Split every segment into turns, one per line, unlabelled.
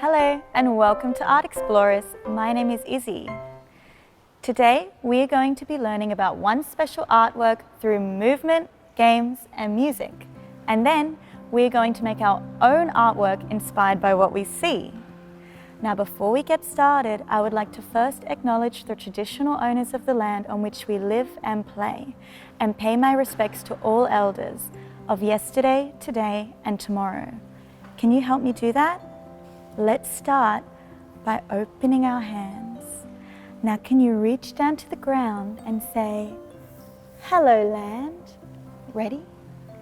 Hello and welcome to Art Explorers. My name is Izzy. Today we are going to be learning about one special artwork through movement, games and music. And then we are going to make our own artwork inspired by what we see. Now before we get started, I would like to first acknowledge the traditional owners of the land on which we live and play, and pay my respects to all elders of yesterday, today and tomorrow. Can you help me do that? Let's start by opening our hands. Now can you reach down to the ground and say, "Hello land." Ready?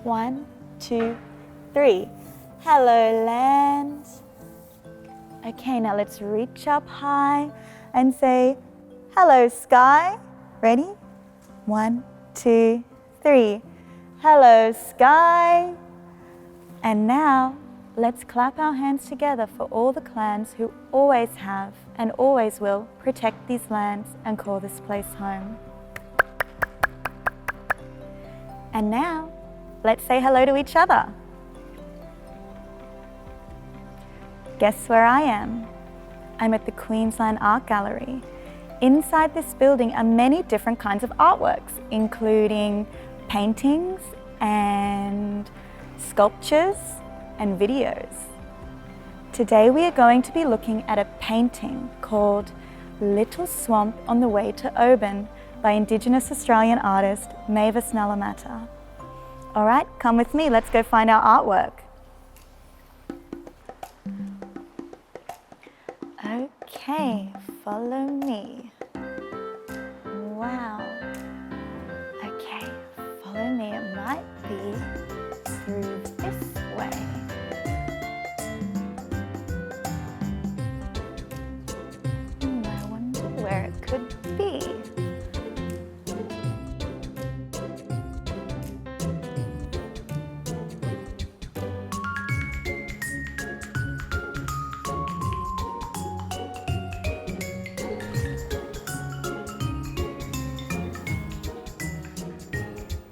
1, 2, 3. Hello land. Okay, now let's reach up high and say, "Hello sky." Ready? 1, 2, 3. Hello sky. And now let's clap our hands together for all the clans who always have and always will protect these lands and call this place home. And now, let's say hello to each other. Guess where I am? I'm at the Queensland Art Gallery. Inside this building are many different kinds of artworks, including paintings and sculptures and videos. Today we are going to be looking at a painting called Little Swamp on the Way to Obun by Indigenous Australian artist Mavis Ngallametta. Alright, come with me, let's go find our artwork. Okay, follow me. Wow. Okay, follow me, it might be through this way. I wonder where it could be.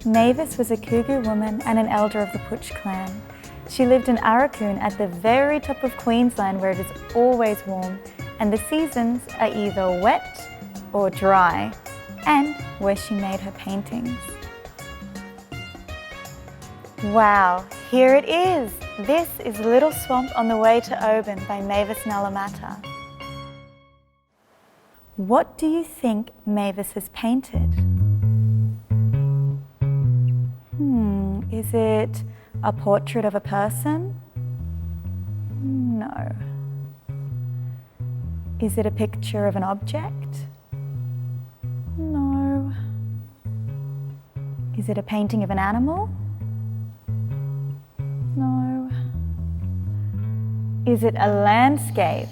Mavis was a Kugu-Uwanh and an elder of the Putch clan. She lived in Aurukun at the very top of Queensland, where it is always warm and the seasons are either wet or dry, and where she made her paintings. Wow, here it is! This is Little Swamp on the Way to Obun by Mavis Ngallametta. What do you think Mavis has painted? Is it a portrait of a person? No. Is it a picture of an object? No. Is it a painting of an animal? No. Is it a landscape?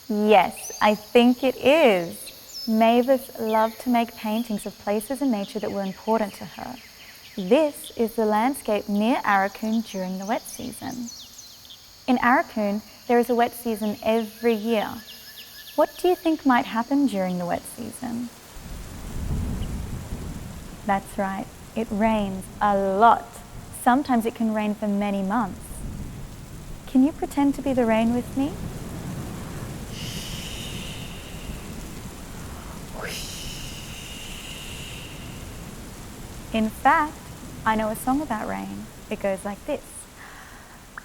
Yes, I think it is. Mavis loved to make paintings of places in nature that were important to her. This is the landscape near Aurukun during the wet season. In Aurukun, there is a wet season every year. What do you think might happen during the wet season? That's right, it rains a lot. Sometimes it can rain for many months. Can you pretend to be the rain with me? In fact, I know a song about rain. It goes like this.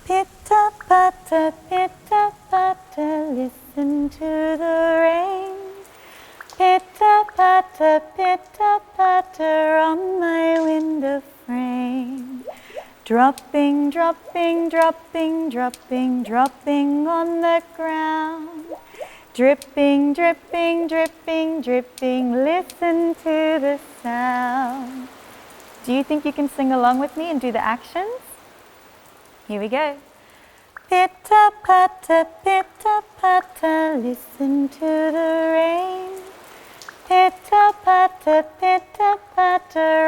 Pitter-patter, listen to the rain. Pitter-patter, on my window frame. Dropping, dropping, dropping, dropping, dropping on the ground. Dripping, dripping, dripping, dripping, listen to the sound. Do you think you can sing along with me and do the actions? Here we go. Pitter-patter, listen to the rain. Pitter-patter,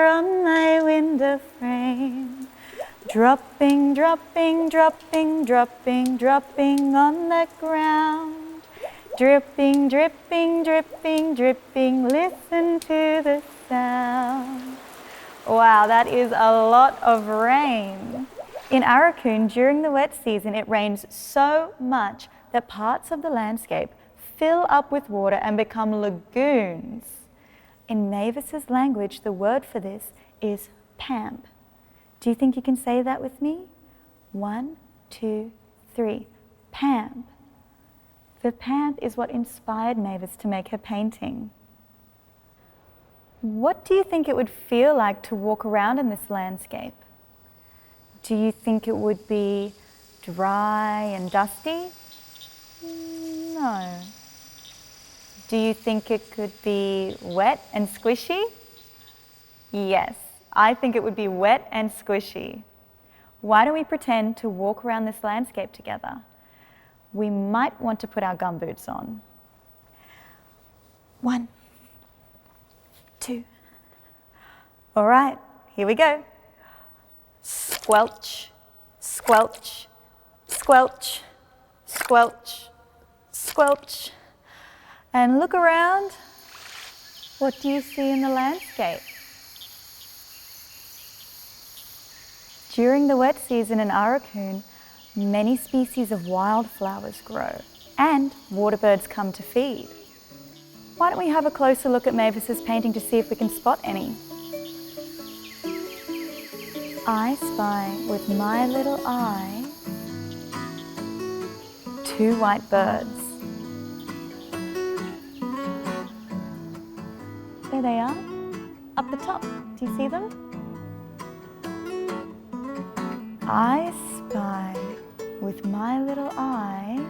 on my window frame. Dropping, dropping, dropping, dropping, dropping on the ground. Dripping, dripping, dripping, dripping, listen to the sound. Wow, that is a lot of rain. In Aurukun, during the wet season, it rains so much that parts of the landscape fill up with water and become lagoons. In Mavis's language, the word for this is pamp. Do you think you can say that with me? 1, 2, 3. Pamp. The pamp is what inspired Mavis to make her painting. What do you think it would feel like to walk around in this landscape? Do you think it would be dry and dusty? No. Do you think it could be wet and squishy? Yes, I think it would be wet and squishy. Why don't we pretend to walk around this landscape together? We might want to put our gumboots on. 1, 2. All right, here we go. Squelch, squelch, squelch, squelch, squelch. And look around. What do you see in the landscape? During the wet season in Aurukun, many species of wildflowers grow and waterbirds come to feed. Why don't we have a closer look at Mavis's painting to see if we can spot any? I spy with my little eye 2 white birds. There they are, up the top. Do you see them? I spy with my little eye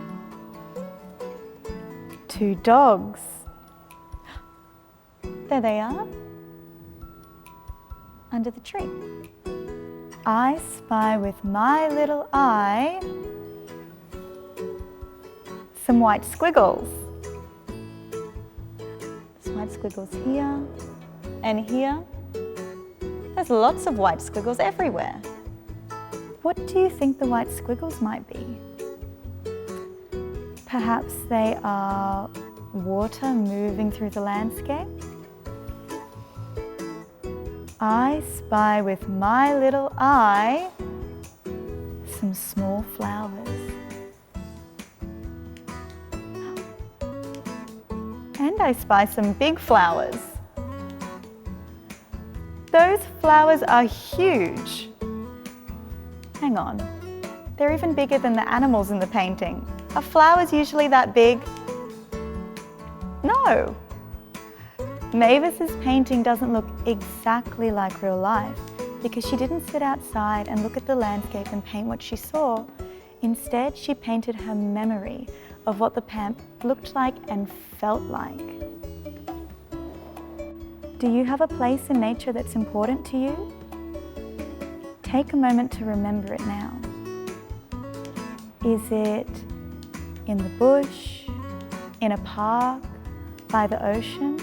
2 dogs. There they are, under the tree. I spy with my little eye some white squiggles. There's white squiggles here and here. There's lots of white squiggles everywhere. What do you think the white squiggles might be? Perhaps they are water moving through the landscape? I spy with my little eye some small flowers. And I spy some big flowers. Those flowers are huge. Hang on, they're even bigger than the animals in the painting. Are flowers usually that big? No. Mavis's painting doesn't look exactly like real life because she didn't sit outside and look at the landscape and paint what she saw. Instead, she painted her memory of what the pamp looked like and felt like. Do you have a place in nature that's important to you? Take a moment to remember it now. Is it in the bush, in a park, by the ocean?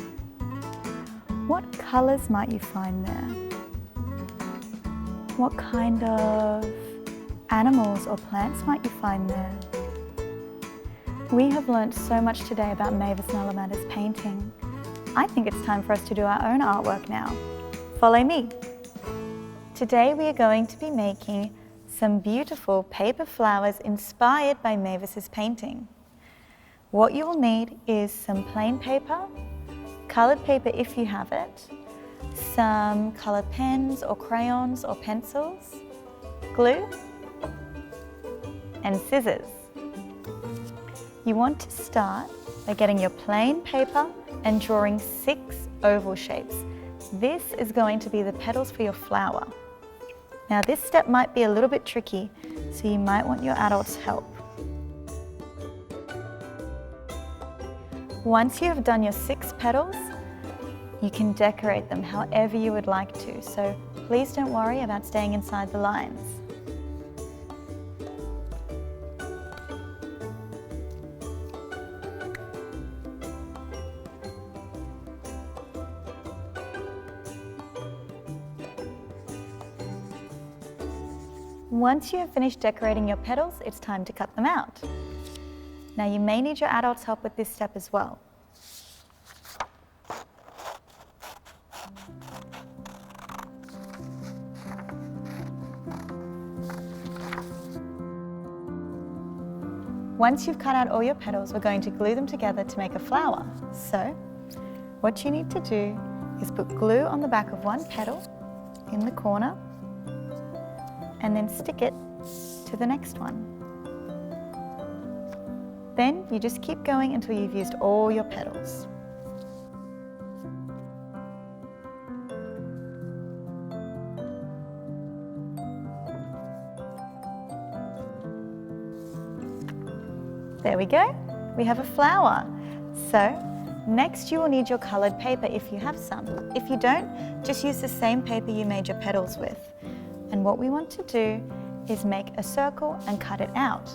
What colours might you find there? What kind of animals or plants might you find there? We have learnt so much today about Mavis Ngallametta's painting. I think it's time for us to do our own artwork now. Follow me. Today we are going to be making some beautiful paper flowers inspired by Mavis's painting. What you will need is some plain paper, coloured paper if you have it, some coloured pens or crayons or pencils, glue, and scissors. You want to start by getting your plain paper and drawing 6 oval shapes. This is going to be the petals for your flower. Now this step might be a little bit tricky, so you might want your adults' help. Once you have done your 6 petals, you can decorate them however you would like to, so please don't worry about staying inside the lines. Once you have finished decorating your petals, it's time to cut them out. Now you may need your adults' help with this step as well. Once you've cut out all your petals, we're going to glue them together to make a flower. So, what you need to do is put glue on the back of one petal in the corner and then stick it to the next one. Then you just keep going until you've used all your petals. There we go, we have a flower. So, next you will need your coloured paper if you have some. If you don't, just use the same paper you made your petals with. And what we want to do is make a circle and cut it out.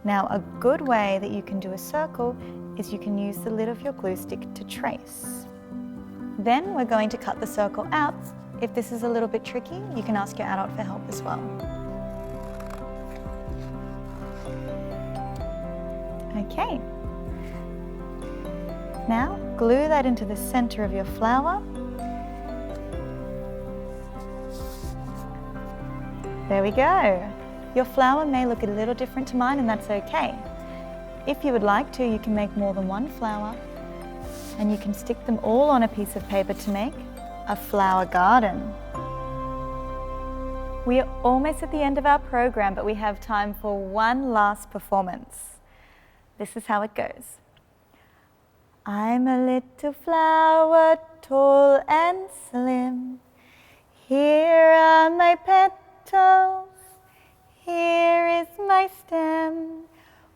Now, a good way that you can do a circle is you can use the lid of your glue stick to trace. Then we're going to cut the circle out. If this is a little bit tricky, you can ask your adult for help as well. Okay. Now, glue that into the center of your flower. There we go. Your flower may look a little different to mine, and that's okay. If you would like to, you can make more than one flower, and you can stick them all on a piece of paper to make a flower garden. We are almost at the end of our program, but we have time for one last performance. This is how it goes. I'm a little flower, tall and slim. Here are my petals, here is my stem.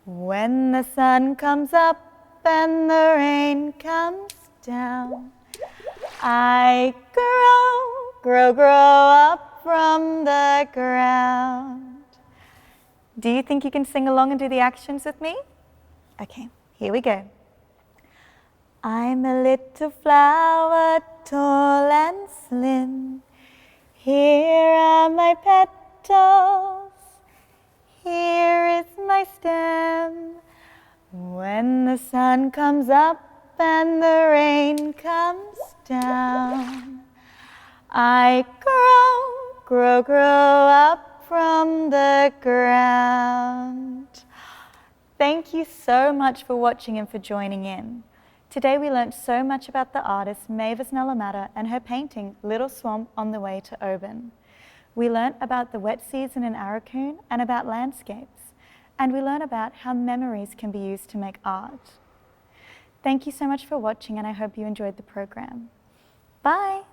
When the sun comes up and the rain comes down, I grow up from the ground. Do you think you can sing along and do the actions with me? Okay, here we go. I'm a little flower, tall and slim. Here are my petals, here is my stem. When the sun comes up and the rain comes down, I grow up from the ground. Thank you so much for watching and for joining in. Today we learnt so much about the artist Mavis Ngallametta and her painting Little Swamp on the Way to Obun. We learnt about the wet season in Aurukun and about landscapes. And we learnt about how memories can be used to make art. Thank you so much for watching, and I hope you enjoyed the program. Bye!